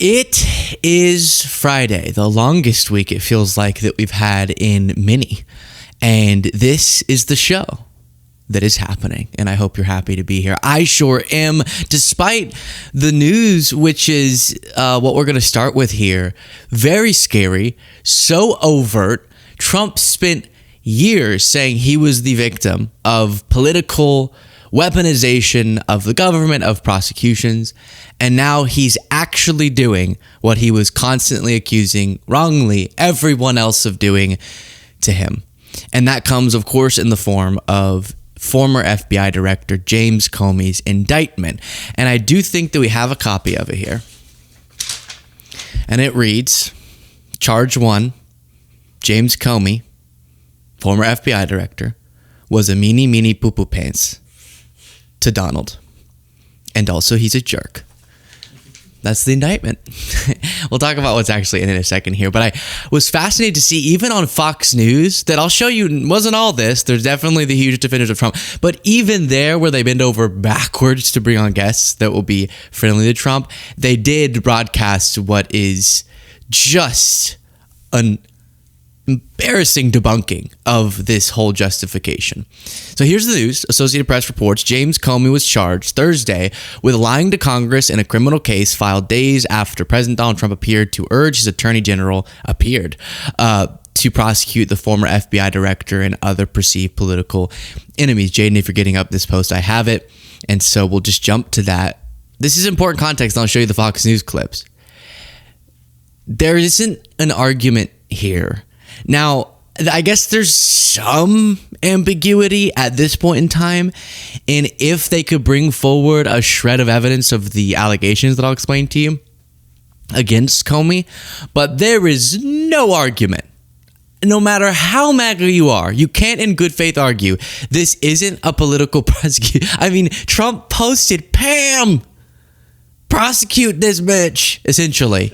It is Friday, the longest week it feels like that we've had in many. And this is the show that is happening. And I hope you're happy to be here. I sure am, despite the news, which is what we're going to start with here. Very scary, so overt. Trump spent years saying he was the victim of political weaponization of the government, of prosecutions, and now he's actually doing what he was constantly accusing wrongly everyone else of doing to him. And that comes, of course, in the form of former FBI Director James Comey's indictment. And I do think that we have a copy of it here. And it reads, Charge 1, James Comey, former FBI Director, was a meanie poo-poo pants to Donald. And also he's a jerk. That's the indictment. We'll talk about what's actually in it in a second here. But I was fascinated to see, even on Fox News, that I'll show you wasn't all this. There's definitely the huge defenders of Trump. But even there, where they bend over backwards to bring on guests that will be friendly to Trump, they did broadcast what is just an embarrassing debunking of this whole justification. So here's the news. Associated Press reports James Comey was charged Thursday with lying to Congress in a criminal case filed days after President Donald Trump appeared to urge his attorney general to prosecute the former FBI director and other perceived political enemies. Jaden, if you're getting up this post, I have it. And so we'll just jump to that. This is important context. And I'll show you the Fox News clips. There isn't an argument here. Now, I guess there's some ambiguity at this point in time in if they could bring forward a shred of evidence of the allegations that I'll explain to you against Comey, but there is no argument. No matter how MAGA you are, you can't in good faith argue this isn't a political prosecution. I mean, Trump posted, Pam, prosecute this bitch, essentially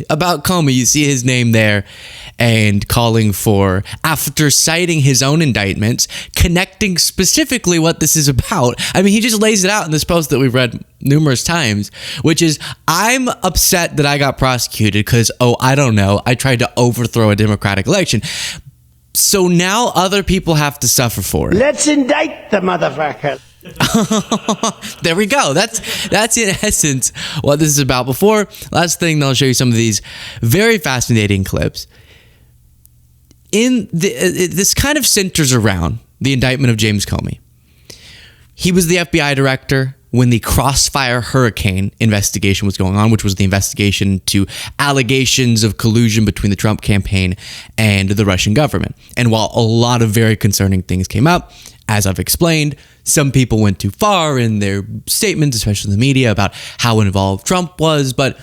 about Comey. You see his name there and calling for, after citing his own indictments, connecting specifically what this is about. I mean, he just lays it out in this post that we've read numerous times, which is, I'm upset that I got prosecuted because, I don't know, I tried to overthrow a democratic election. So now other people have to suffer for it. Let's indict the motherfucker. There we go. That's in essence what this is about. Before last thing, I'll show you some of these very fascinating clips. This kind of centers around the indictment of James Comey. He was the FBI director when the Crossfire Hurricane investigation was going on, which was the investigation to allegations of collusion between the Trump campaign and the Russian government. And while a lot of very concerning things came up, as I've explained, some people went too far in their statements, especially in the media, about how involved Trump was, but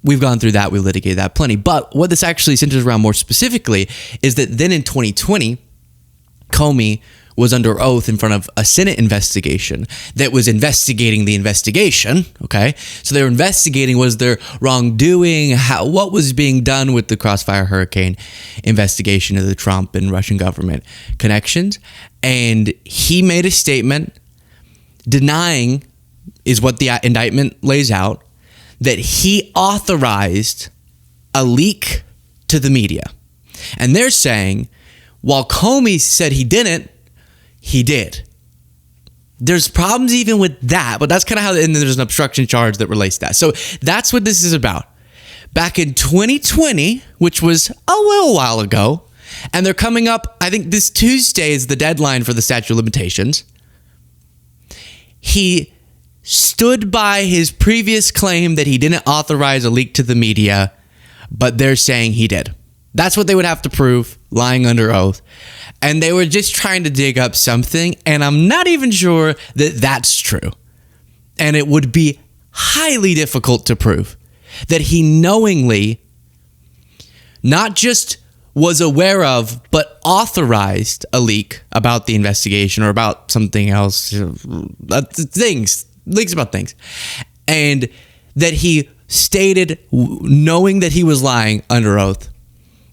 we've gone through that, we litigated that plenty. But what this actually centers around more specifically is that then in 2020, Comey was under oath in front of a Senate investigation that was investigating the investigation, okay? So they were investigating, was there wrongdoing, what was being done with the Crossfire Hurricane investigation of the Trump and Russian government connections. And he made a statement denying, is what the indictment lays out, that he authorized a leak to the media. And they're saying, while Comey said he didn't, he did. There's problems even with that, but that's kind of how, and then there's an obstruction charge that relates to that. So that's what this is about. Back in 2020, which was a little while ago, and they're coming up, I think this Tuesday is the deadline for the statute of limitations. He stood by his previous claim that he didn't authorize a leak to the media, but they're saying he did. That's what they would have to prove, lying under oath. And they were just trying to dig up something, and I'm not even sure that that's true. And it would be highly difficult to prove that he knowingly not just was aware of, but authorized a leak about the investigation or about something else, leaks about things. And that he stated, knowing that he was lying under oath,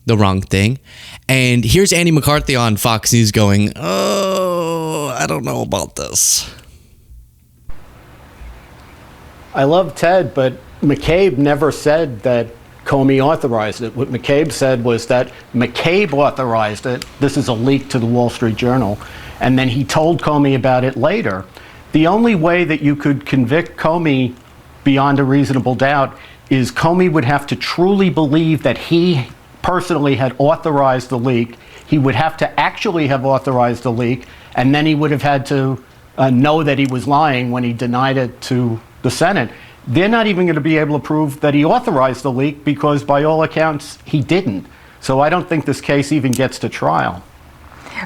the wrong thing. And here's Andy McCarthy on Fox News going, I don't know about this. I love Ted, but McCabe never said that Comey authorized it. What McCabe said was that McCabe authorized it. This is a leak to the Wall Street Journal. And then he told Comey about it later. The only way that you could convict Comey beyond a reasonable doubt is Comey would have to truly believe that he personally had authorized the leak. He would have to actually have authorized the leak, and then he would have had to know that he was lying when he denied it to the Senate. They're not even going to be able to prove that he authorized the leak because, by all accounts, he didn't. So I don't think this case even gets to trial.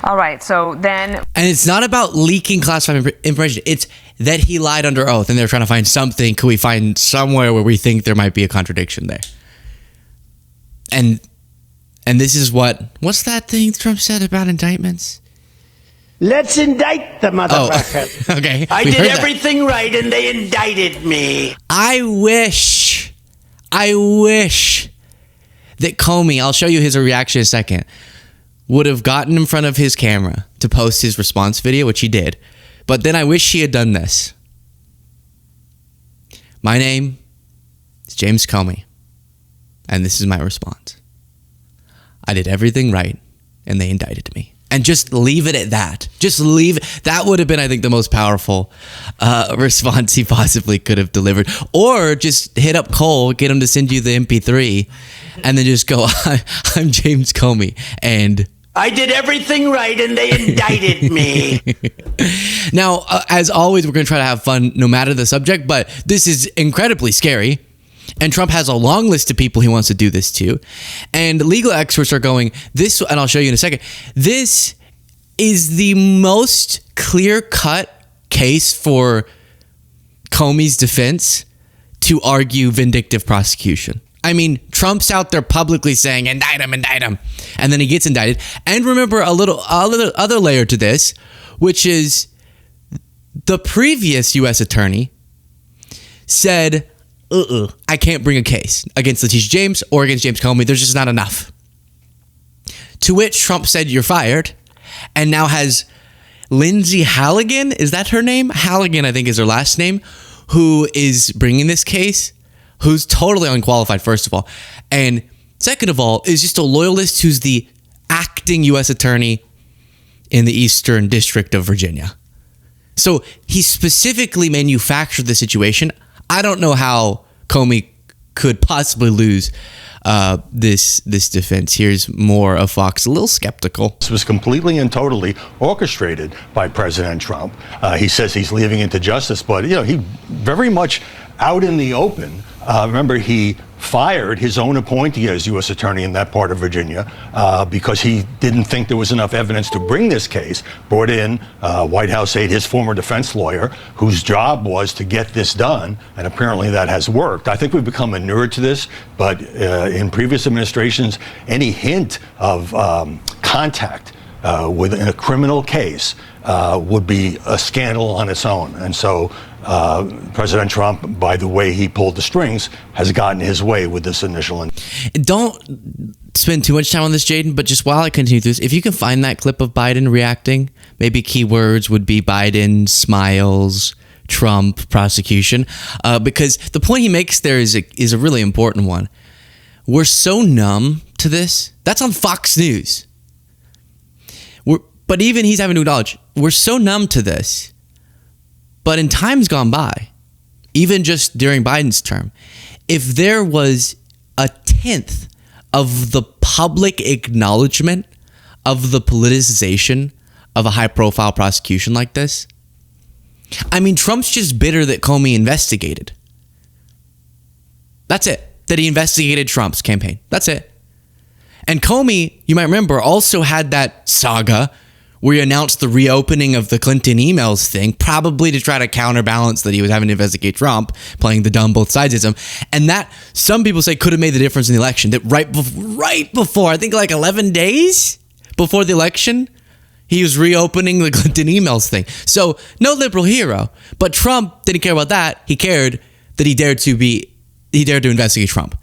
All right, so then... And it's not about leaking classified information. It's that he lied under oath, and they're trying to find something. Could we find somewhere where we think there might be a contradiction there? And this is what's that thing Trump said about indictments? Let's indict the motherfucker. Oh, okay. I did everything right and they indicted me. I wish that Comey, I'll show you his reaction in a second, would have gotten in front of his camera to post his response video, which he did. But then I wish he had done this. My name is James Comey, and this is my response. I did everything right, and they indicted me. And just leave it at that. Just leave. That would have been, I think, the most powerful response he possibly could have delivered. Or just hit up Cole, get him to send you the MP3, and then just go, I'm James Comey, and I did everything right and they indicted me. Now, as always, we're going to try to have fun no matter the subject, but this is incredibly scary. And Trump has a long list of people he wants to do this to. And legal experts are going, this, and I'll show you in a second, this is the most clear-cut case for Comey's defense to argue vindictive prosecution. I mean, Trump's out there publicly saying, indict him, and then he gets indicted. And remember a little other layer to this, which is the previous U.S. attorney said, I can't bring a case against Letitia James or against James Comey. There's just not enough. To which Trump said, you're fired, and now has Lindsay Halligan, is that her name? Halligan, I think, is her last name, who is bringing this case, who's totally unqualified, first of all. And second of all, is just a loyalist who's the acting U.S. attorney in the Eastern District of Virginia. So he specifically manufactured the situation. I don't know how Comey could possibly lose this defense. Here's more of Fox, a little skeptical. This was completely and totally orchestrated by President Trump. He says he's leaving it to justice, but he very much out in the open. Remember, he fired his own appointee as U.S. attorney in that part of Virginia because he didn't think there was enough evidence to bring this case. Brought in White House aide, his former defense lawyer, whose job was to get this done, and apparently that has worked. I think we've become inured to this, but in previous administrations, any hint of contact within a criminal case would be a scandal on its own. And so President Trump, by the way he pulled the strings, has gotten his way with this initial. Don't spend too much time on this, Jaden, but just while I continue through this, if you can find that clip of Biden reacting, maybe keywords would be Biden, smiles, Trump, prosecution, because the point he makes there is a really important one. We're so numb to this. That's on Fox News. But even he's having to acknowledge, we're so numb to this. But in times gone by, even just during Biden's term, if there was a tenth of the public acknowledgement of the politicization of a high-profile prosecution like this, I mean, Trump's just bitter that Comey investigated. That's it. That he investigated Trump's campaign. That's it. And Comey, you might remember, also had that saga where he announced the reopening of the Clinton emails thing, probably to try to counterbalance that he was having to investigate Trump, playing the dumb both sidesism. And that, some people say, could have made the difference in the election. That right before, I think like 11 days before the election, he was reopening the Clinton emails thing. So, no liberal hero. But Trump didn't care about that. He cared that he dared to investigate Trump.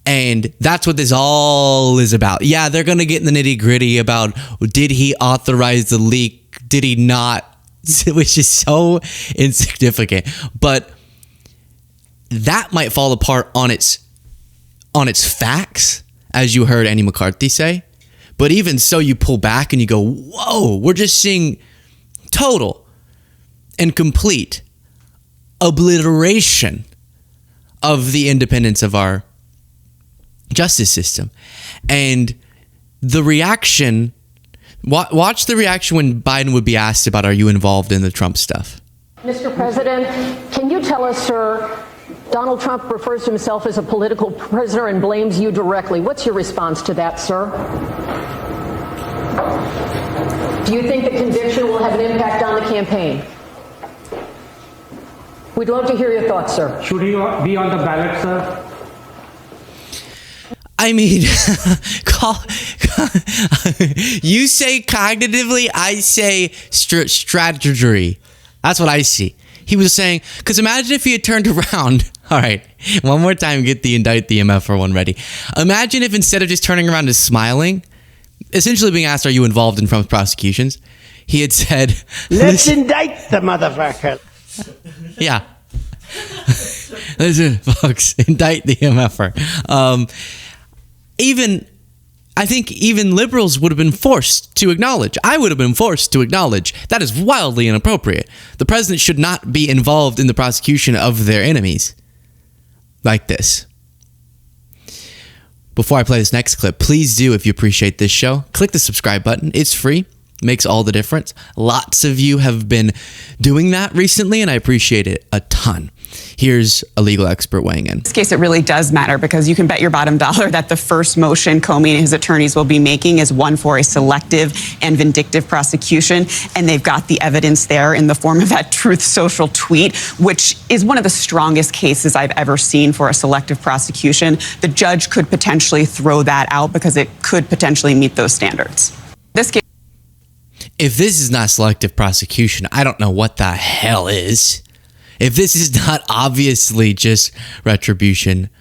And that's what this all is about. Yeah, they're going to get in the nitty gritty about, did he authorize the leak? Did he not? Which is so insignificant. But that might fall apart on its facts, as you heard Annie McCarthy say. But even so, you pull back and you go, whoa, we're just seeing total and complete obliteration of the independence of our justice system. And the reaction, watch the reaction when Biden would be asked about, are you involved in the Trump stuff? Mr. President, can you tell us, sir, Donald Trump refers to himself as a political prisoner and blames you directly. What's your response to that, sir? Do you think the conviction will have an impact on the campaign? We'd love to hear your thoughts, sir. Should he be on the ballot, sir? I mean, you say cognitively, I say strategy. That's what I see. He was saying, because imagine if he had turned around. All right, one more time, get the indict the MFR one ready. Imagine if instead of just turning around and smiling, essentially being asked, are you involved in Trump's prosecutions? He had said, Let's indict the motherfucker. Yeah. Listen, folks, indict the MFR. I think even liberals would have been forced to acknowledge. I would have been forced to acknowledge that is wildly inappropriate. The president should not be involved in the prosecution of their enemies like this. Before I play this next clip, please do, if you appreciate this show, click the subscribe button. It's free. Makes all the difference. Lots of you have been doing that recently, and I appreciate it a ton. Here's a legal expert weighing in. In this case, it really does matter because you can bet your bottom dollar that the first motion Comey and his attorneys will be making is one for a selective and vindictive prosecution. And they've got the evidence there in the form of that Truth Social tweet, which is one of the strongest cases I've ever seen for a selective prosecution. The judge could potentially throw that out because it could potentially meet those standards. This case. If this is not selective prosecution, I don't know what the hell is. If this is not obviously just retribution,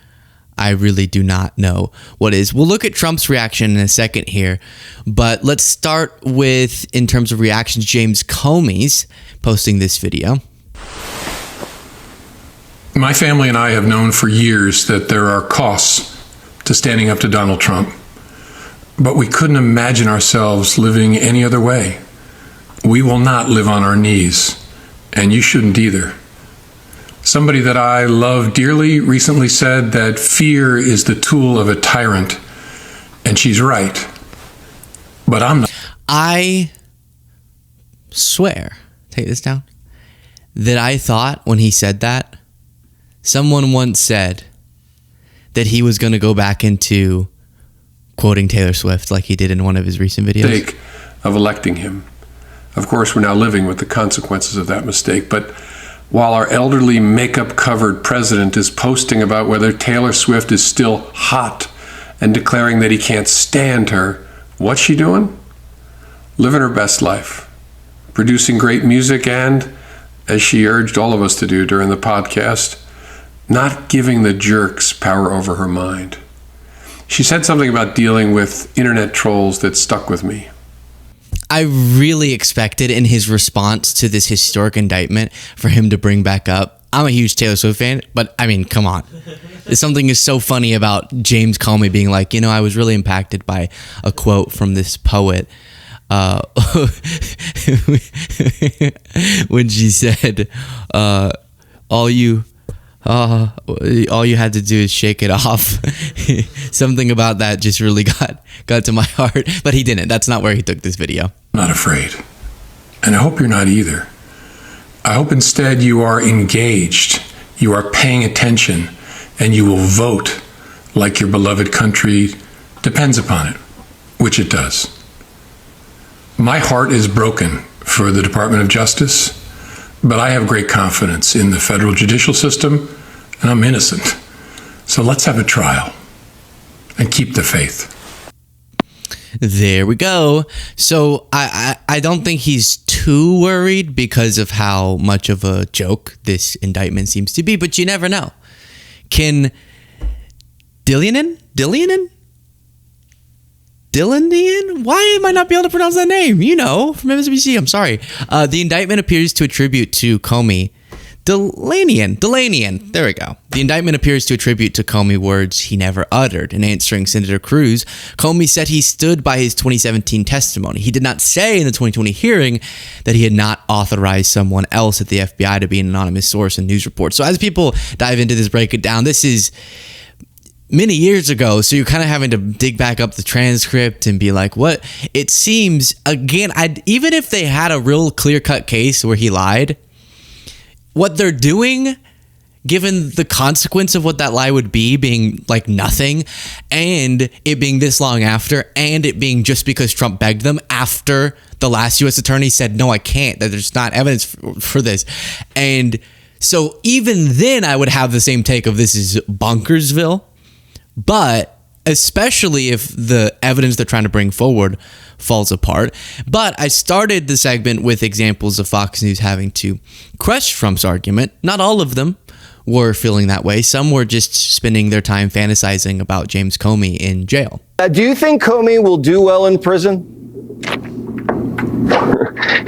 I really do not know what is. We'll look at Trump's reaction in a second here, but let's start with, in terms of reactions, James Comey's posting this video. My family and I have known for years that there are costs to standing up to Donald Trump, but we couldn't imagine ourselves living any other way. We will not live on our knees, and you shouldn't either. Somebody that I love dearly recently said that fear is the tool of a tyrant, and she's right. But I'm not. I swear, take this down, that I thought when he said that, someone once said that he was going to go back into quoting Taylor Swift like he did in one of his recent videos. Mistake of electing him. Of course, we're now living with the consequences of that mistake, but while our elderly makeup-covered president is posting about whether Taylor Swift is still hot and declaring that he can't stand her, what's she doing? Living her best life, producing great music and, as she urged all of us to do during the podcast, not giving the jerks power over her mind. She said something about dealing with internet trolls that stuck with me. I really expected in his response to this historic indictment for him to bring back up, I'm a huge Taylor Swift fan, but I mean, come on. Something is so funny about James Comey being like, you know, I was really impacted by a quote from this poet when she said, all you had to do is shake it off. Something about that just really got to my heart, but he didn't. That's not where he took this video. I'm not afraid, and I hope you're not either. I hope instead you are engaged, you are paying attention, and you will vote like your beloved country depends upon it, which it does. My heart is broken for the Department of Justice, but I have great confidence in the federal judicial system, and I'm innocent. So let's have a trial and keep the faith. There we go. So I don't think he's too worried because of how much of a joke this indictment seems to be, but you never know. Can Dillon? Why am I not be able to pronounce that name? You know, from MSNBC. I'm sorry. The indictment appears to attribute to Comey Delanian. There we go. The indictment appears to attribute to Comey words he never uttered. In answering Senator Cruz, Comey said he stood by his 2017 testimony. He did not say in the 2020 hearing that he had not authorized someone else at the FBI to be an anonymous source in news reports. So as people dive into this, break it down, this is many years ago, so you're kind of having to dig back up the transcript and be like, what? It seems, again, even if they had a real clear-cut case where he lied, what they're doing, given the consequence of what that lie would be, being like nothing, and it being this long after, and it being just because Trump begged them after the last U.S. attorney said, no, I can't, that there's not evidence for this. And so even then, I would have the same take of this is Bonkersville, but especially if the evidence they're trying to bring forward falls apart. But I started the segment with examples of Fox News having to crush Trump's argument. Not all of them were feeling that way. Some were just spending their time fantasizing about James Comey in jail. Do you think Comey will do well in prison?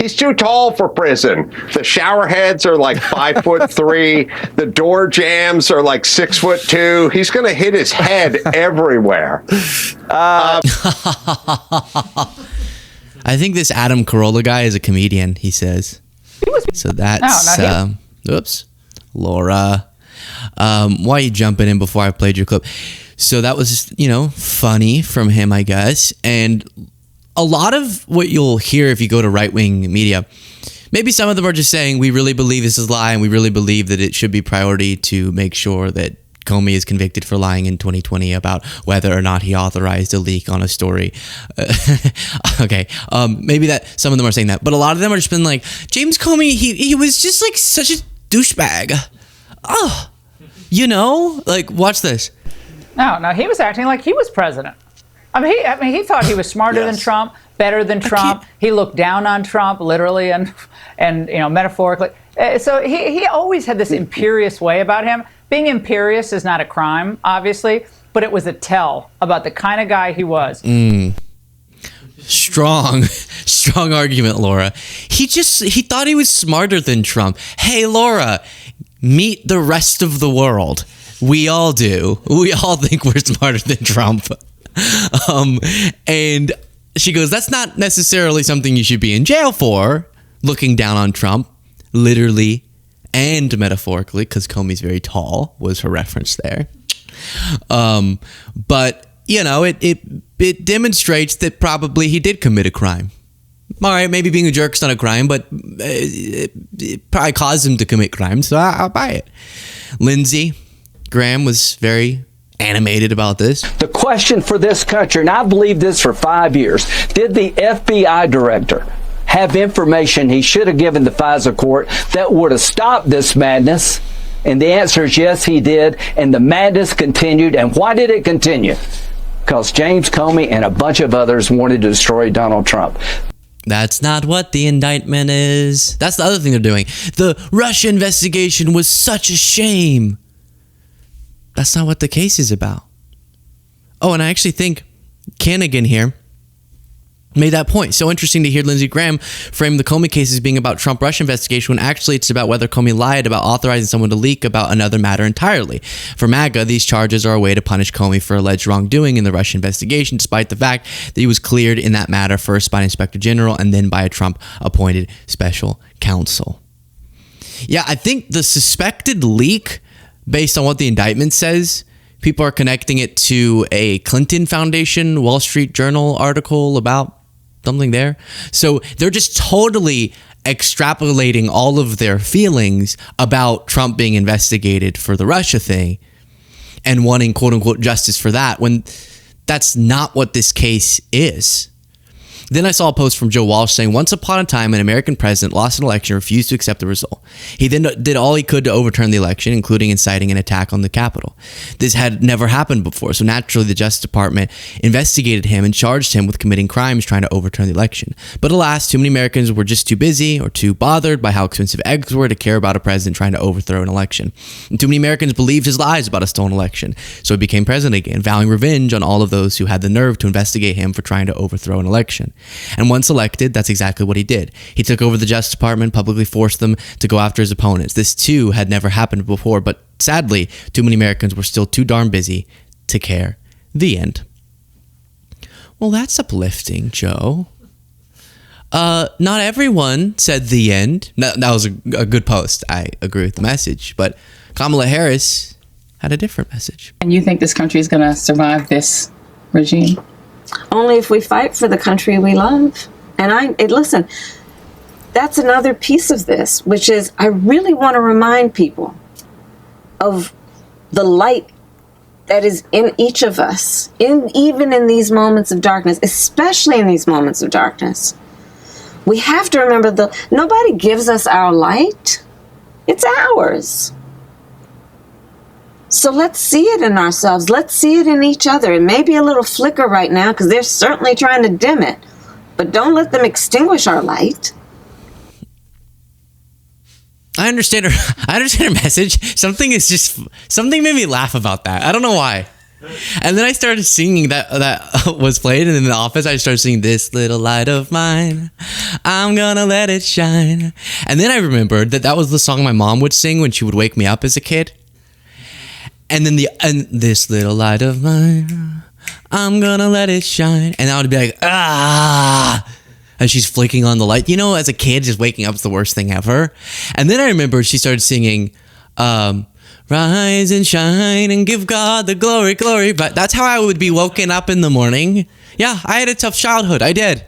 He's too tall for prison. The shower heads are like 5'3". The door jams are like 6'2". He's going to hit his head everywhere. I think this Adam Carolla guy is a comedian, he says. So that's, oops, Laura. Why are you jumping in before I played your clip? So that was, funny from him, I guess. And a lot of what you'll hear if you go to right-wing media, maybe some of them are just saying, we really believe this is a lie, and we really believe that it should be priority to make sure that Comey is convicted for lying in 2020 about whether or not he authorized a leak on a story. Okay, maybe that some of them are saying that, but a lot of them are just been like, James Comey, he was just like such a douchebag. Oh, like watch this. No, he was acting like he was president. I mean, he thought he was smarter than Trump, better than Trump. He looked down on Trump, literally and metaphorically. So he always had this imperious way about him. Being imperious is not a crime, obviously, but it was a tell about the kind of guy he was. Strong argument, Laura. He thought he was smarter than Trump. Hey, Laura, meet the rest of the world. We all do. We all think we're smarter than Trump. And she goes, that's not necessarily something you should be in jail for, looking down on Trump, literally and metaphorically, because Comey's very tall was her reference there. But, it demonstrates that probably he did commit a crime. All right, maybe being a jerk's not a crime, but it probably caused him to commit crime, so I'll buy it. Lindsey Graham was very animated about this. The question for this country, and I've believed this for 5 years, did the FBI director have information he should have given the FISA court that would have stopped this madness? And the answer is yes, he did. And the madness continued. And why did it continue? Because James Comey and a bunch of others wanted to destroy Donald Trump. That's not what the indictment is. That's the other thing they're doing. The Russia investigation was such a shame. That's not what the case is about. Oh, and I actually think Kanigan here made that point. So interesting to hear Lindsey Graham frame the Comey case as being about Trump-Russia investigation when actually it's about whether Comey lied about authorizing someone to leak about another matter entirely. For MAGA, these charges are a way to punish Comey for alleged wrongdoing in the Russia investigation, despite the fact that he was cleared in that matter first by an Inspector General and then by a Trump-appointed special counsel. Yeah, I think the suspected leak, based on what the indictment says, people are connecting it to a Clinton Foundation Wall Street Journal article about something there. So they're just totally extrapolating all of their feelings about Trump being investigated for the Russia thing and wanting quote unquote justice for that when that's not what this case is. Then I saw a post from Joe Walsh saying, once upon a time, an American president lost an election and refused to accept the result. He then did all he could to overturn the election, including inciting an attack on the Capitol. This had never happened before, so naturally the Justice Department investigated him and charged him with committing crimes trying to overturn the election. But alas, too many Americans were just too busy or too bothered by how expensive eggs were to care about a president trying to overthrow an election. And too many Americans believed his lies about a stolen election, so he became president again, vowing revenge on all of those who had the nerve to investigate him for trying to overthrow an election. And once elected, that's exactly what he did. He took over the Justice Department, publicly forced them to go after his opponents. This too had never happened before, but sadly, too many Americans were still too darn busy to care. The end. Well, that's uplifting, Joe. Not everyone said the end. That was a good post. I agree with the message, but Kamala Harris had a different message. And you think this country is going to survive this regime? Only if we fight for the country we love. And listen, that's another piece of this, which is I really want to remind people of the light that is in each of us, even in these moments of darkness, especially in these moments of darkness. We have to remember nobody gives us our light. It's ours. So let's see it in ourselves. Let's see it in each other. It may be a little flicker right now because they're certainly trying to dim it, but don't let them extinguish our light. I understand her message. Something made me laugh about that. I don't know why. And then I started singing that was played, and in the office I started singing "This Little Light of Mine, I'm gonna let it shine." And then I remembered that was the song my mom would sing when she would wake me up as a kid. And then "This little light of mine, I'm gonna let it shine," and I would be like, "Ah." And she's flicking on the light. You know, as a kid, just waking up is the worst thing ever. And then I remember she started singing, "Rise and shine and give God the glory, glory." But that's how I would be woken up in the morning. Yeah, I had a tough childhood. I did.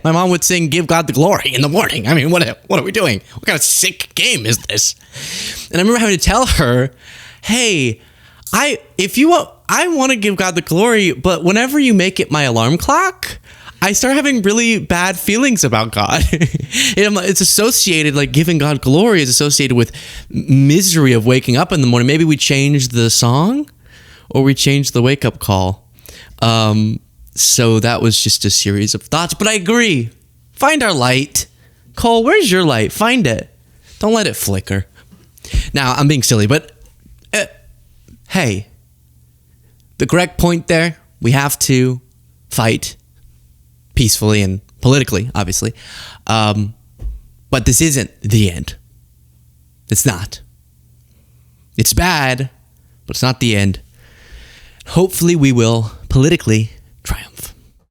My mom would sing "Give God the glory" in the morning. I mean, what are we doing? What kind of sick game is this? And I remember having to tell her, "Hey, I want to give God the glory, but whenever you make it my alarm clock, I start having really bad feelings about God." It's associated, like giving God glory is associated with misery of waking up in the morning. Maybe we change the song or we change the wake up call. So that was just a series of thoughts, but I agree. Find our light. Cole, where's your light? Find it. Don't let it flicker. Now, I'm being silly, but hey, the correct point there, we have to fight peacefully and politically, obviously. But this isn't the end. It's not. It's bad, but it's not the end. Hopefully we will politically